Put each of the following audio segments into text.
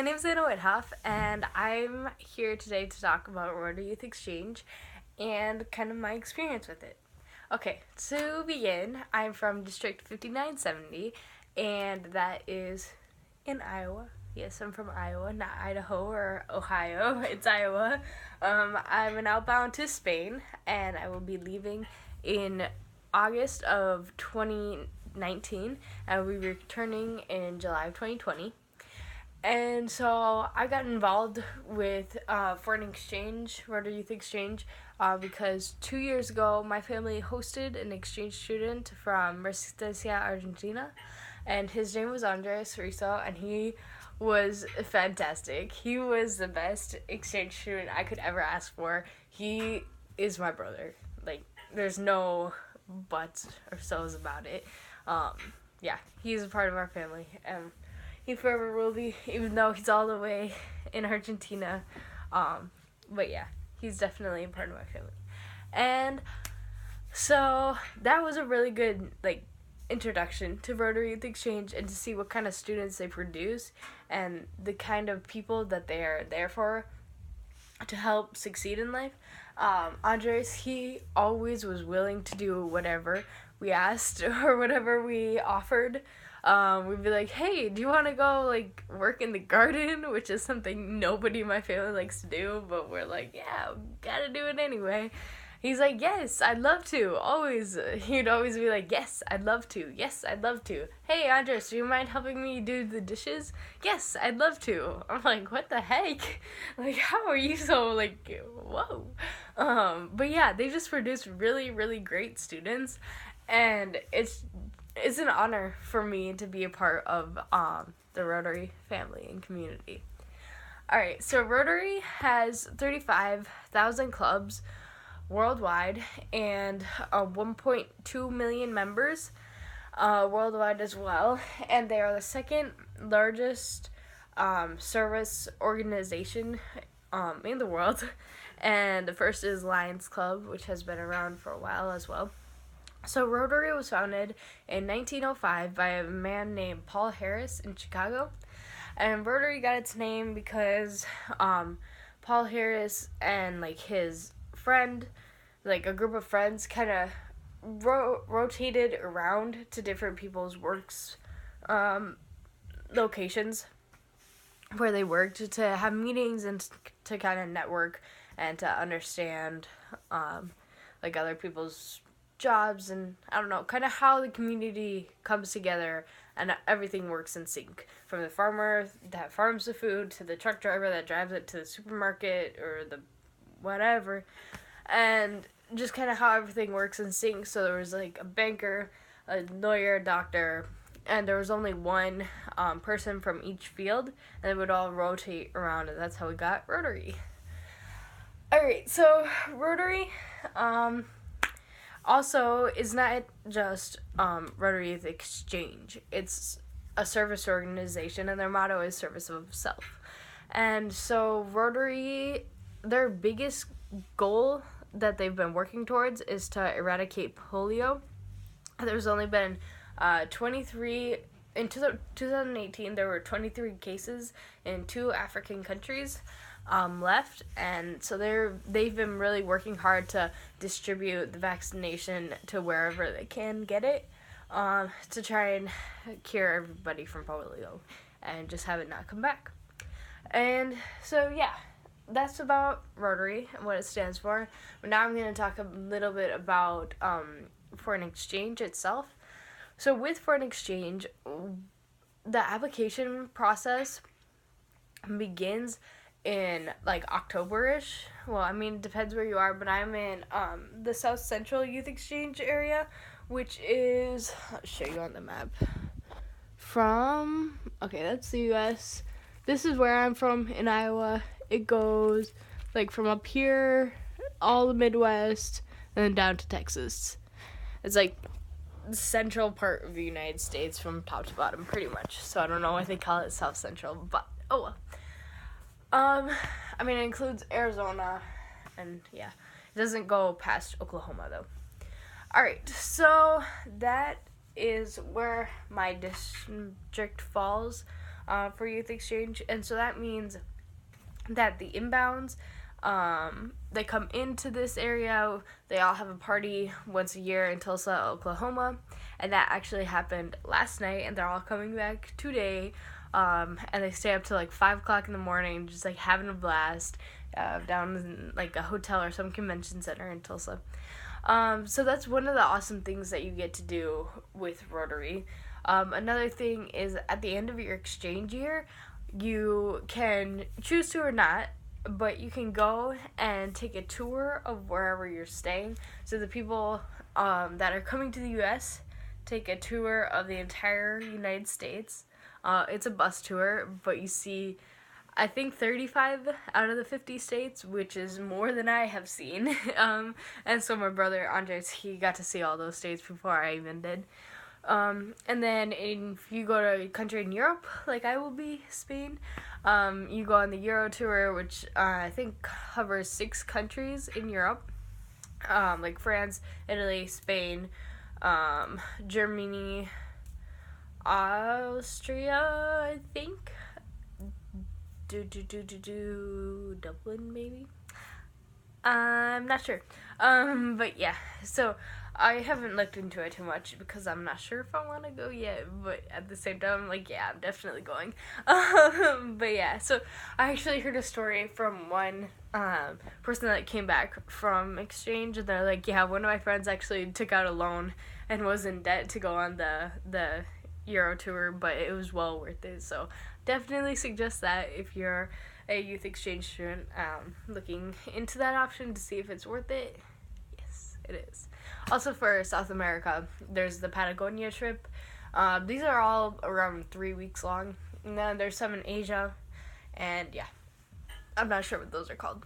name is Anna Whithoff, and I'm here today to talk about Rotary Youth Exchange and kind of my experience with it. Okay, to begin, I'm from District 5970, and that is in Iowa. Yes, I'm from Iowa, not Idaho or Ohio. It's Iowa. I'm an outbound to Spain, and I will be leaving in August of 2019. I will be returning in July of 2020. And so I got involved with foreign exchange, Rotary Youth Exchange, because 2 years ago my family hosted an exchange student from Resistencia, Argentina, and his name was Andres Riso, and he was fantastic. He was the best exchange student I could ever ask for. He is my brother. Like, there's no buts or so's about it. Yeah, he's a part of our family, and he forever will be, even though he's all the way in Argentina. But yeah, he's definitely a part of my family. And so that was a really good, introduction to Rotary Youth Exchange and to see what kind of students they produce and the kind of people that they are there for to help succeed in life. Andres, he always was willing to do whatever we asked or whatever we offered. We'd be like, hey, do you want to go, work in the garden? Which is something nobody in my family likes to do, but we're like, yeah, gotta do it anyway. He's like, yes, I'd love to. Always. He'd always be like, yes, I'd love to. Yes, I'd love to. Hey, Andres, do you mind helping me do the dishes? Yes, I'd love to. I'm like, what the heck? How are you so, whoa? But yeah, they just produce really, really great students, and it's an honor for me to be a part of the Rotary family and community. Alright, so Rotary has 35,000 clubs worldwide and 1.2 million members worldwide as well, and they are the second largest service organization in the world, and the first is Lions Club, which has been around for a while as well. So Rotary was founded in 1905 by a man named Paul Harris in Chicago, and Rotary got its name because Paul Harris and his friend, a group of friends, kind of rotated around to different people's works locations where they worked to have meetings and to kind of network and to understand other people's jobs and I don't know, kind of how the community comes together and everything works in sync. From the farmer that farms the food to the truck driver that drives it to the supermarket or the whatever, and just kind of how everything works in sync. So there was a banker, a lawyer, a doctor, and there was only one person from each field, and they would all rotate around, and that's how we got Rotary. Alright, so Rotary also is not just Rotary Youth Exchange. It's a service organization, and their motto is service of self. And so Rotary, their biggest goal that they've been working towards is to eradicate polio. There's only been 23, in 2018 there were 23 cases in 2 African countries left, and so they've been really working hard to distribute the vaccination to wherever they can get it, to try and cure everybody from polio and just have it not come back. And so yeah, that's about Rotary and what it stands for. But now I'm going to talk a little bit about foreign exchange itself. So with foreign exchange, the application process begins in October-ish. Well, I mean, it depends where you are, but I'm in the South Central Youth Exchange area, which is, I'll show you on the map. Okay, that's the U.S. This is where I'm from in Iowa. It goes from up here, all the Midwest, and then down to Texas. It's the central part of the United States from top to bottom, pretty much. So I don't know why they call it South Central, but oh well. It includes Arizona, and yeah, it doesn't go past Oklahoma though. Alright, so that is where my district falls for youth exchange, and so that means that the inbounds, they come into this area. They all have a party once a year in Tulsa, Oklahoma, and that actually happened last night, and they're all coming back today. And they stay up till like 5 o'clock in the morning, just like having a blast down in like a hotel or some convention center in Tulsa. So that's one of the awesome things that you get to do with Rotary. Another thing is at the end of your exchange year, you can choose to or not, but you can go and take a tour of wherever you're staying. So the people that are coming to the U.S. take a tour of the entire United States. It's a bus tour, but you see, I think 35 out of the 50 states, which is more than I have seen. And so my brother Andres, he got to see all those states before I even did. And then if you go to a country in Europe, like I will be, Spain, you go on the Euro tour, which I think covers 6 countries in Europe, like France, Italy, Spain, Germany, Austria, I think, Dublin, maybe? I'm not sure. But yeah, so I haven't looked into it too much because I'm not sure if I want to go yet, but at the same time, I'm like, yeah, I'm definitely going. But yeah, so I actually heard a story from one person that came back from exchange, and they're like, yeah, one of my friends actually took out a loan and was in debt to go on the Euro tour, but it was well worth it. So definitely suggest that if you're a youth exchange student, looking into that option to see if it's worth it. Yes, it is. Also for South America, there's the Patagonia trip. These are all around 3 weeks long. And then there's some in Asia, and yeah, I'm not sure what those are called.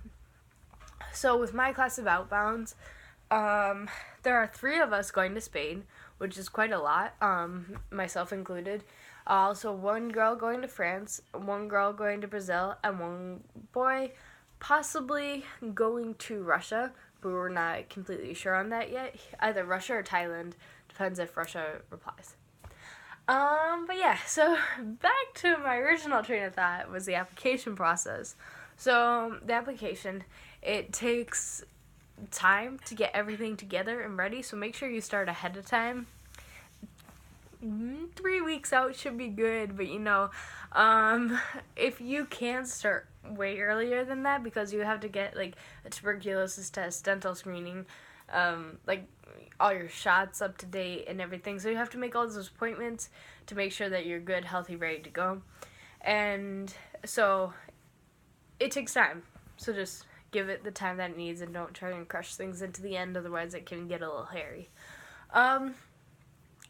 So with my class of outbounds, there are 3 of us going to Spain, which is quite a lot, myself included. Also, 1 girl going to France, 1 girl going to Brazil, and 1 boy possibly going to Russia, but we're not completely sure on that yet. Either Russia or Thailand, depends if Russia replies. But yeah, so back to my original train of thought was the application process. So the application, it takes time to get everything together and ready, so make sure you start ahead of time. 3 weeks out should be good, but if you can start way earlier than that, because you have to get like a tuberculosis test, dental screening, like all your shots up to date and everything, so you have to make all those appointments to make sure that you're good, healthy, ready to go. And so it takes time, so just give it the time that it needs and don't try and crush things into the end, otherwise it can get a little hairy.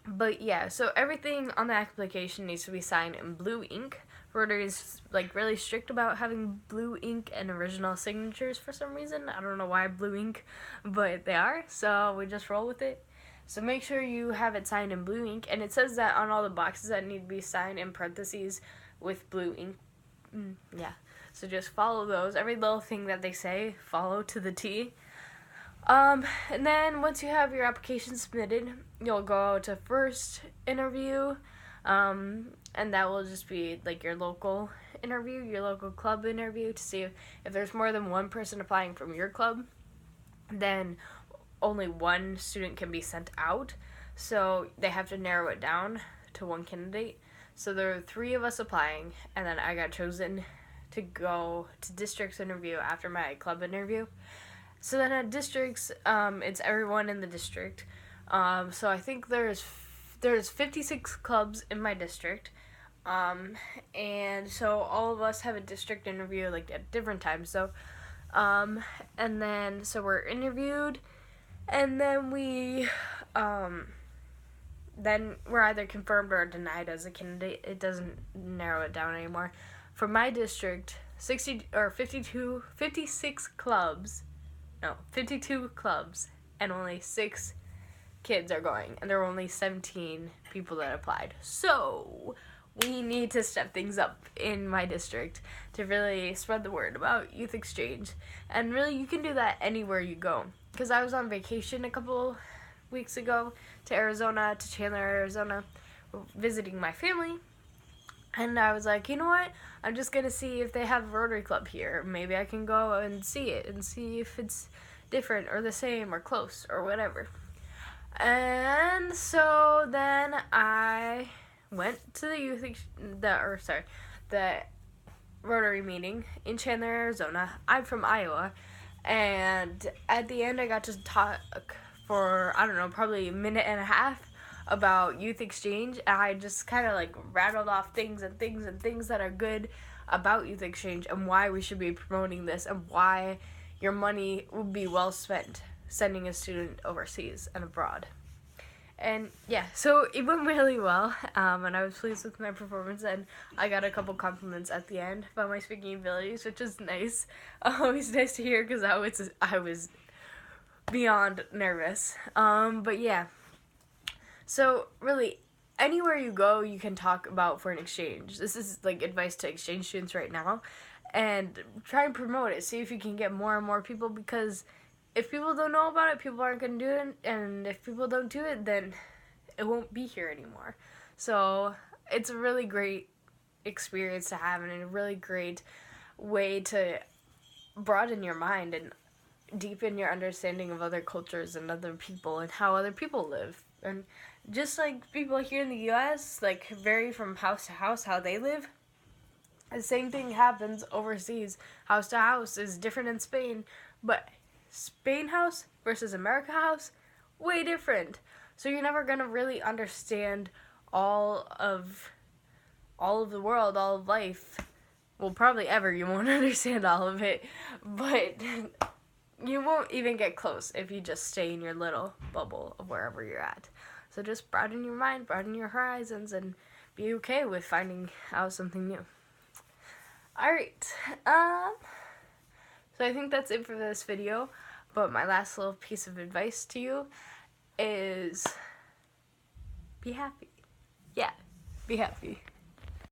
But yeah, so everything on the application needs to be signed in blue ink. Rotary is like really strict about having blue ink and original signatures for some reason. I don't know why blue ink, but they are, so we just roll with it. So make sure you have it signed in blue ink, and it says that on all the boxes that need to be signed in parentheses with blue ink. Yeah, so just follow those. Every little thing that they say, follow to the T. And then once you have your application submitted, you'll go to first interview, and that will just be like your local interview, your local club interview, to see if there's more than 1 person applying from your club, then only 1 student can be sent out, so they have to narrow it down to 1 candidate. So there are 3 of us applying, and then I got chosen to go to district's interview after my club interview. So then at districts, it's everyone in the district. So I think there's 56 clubs in my district. And so all of us have a district interview like at different times. So, and then so we're interviewed, and then then we're either confirmed or denied as a candidate. It doesn't narrow it down anymore. For my district, 56 clubs. No, 52 clubs, and only 6 kids are going, and there were only 17 people that applied. So we need to step things up in my district to really spread the word about youth exchange. And really, you can do that anywhere you go. Because I was on vacation a couple weeks ago to Chandler, Arizona, visiting my family. And I was like, you know what? I'm just gonna see if they have a Rotary Club here. Maybe I can go and see it and see if it's different or the same or close or whatever. And so then I went to the Rotary meeting in Chandler, Arizona. I'm from Iowa, and at the end I got to talk for, I don't know, probably a minute and a half about youth exchange. And I just kind of like rattled off things that are good about youth exchange and why we should be promoting this and why your money would be well spent sending a student overseas and abroad. And yeah, so it went really well, and I was pleased with my performance, and I got a couple compliments at the end about my speaking abilities, which was nice. It's nice to hear because I was beyond nervous. But yeah, so really, anywhere you go, you can talk about foreign exchange. This is like advice to exchange students right now, and try and promote it. See if you can get more and more people, because if people don't know about it, people aren't going to do it, and if people don't do it, then it won't be here anymore. So it's a really great experience to have, and a really great way to broaden your mind and deepen your understanding of other cultures and other people and how other people live. And just like people here in the U.S., like, vary from house to house how they live, the same thing happens overseas. House to house is different in Spain, but Spain house versus America house, way different. So you're never gonna really understand all of the world, all of life. Well, probably ever you won't understand all of it, but you won't even get close if you just stay in your little bubble of wherever you're at. So just broaden your mind, broaden your horizons, and be okay with finding out something new. Alright, so I think that's it for this video, but my last little piece of advice to you is be happy. Yeah, be happy.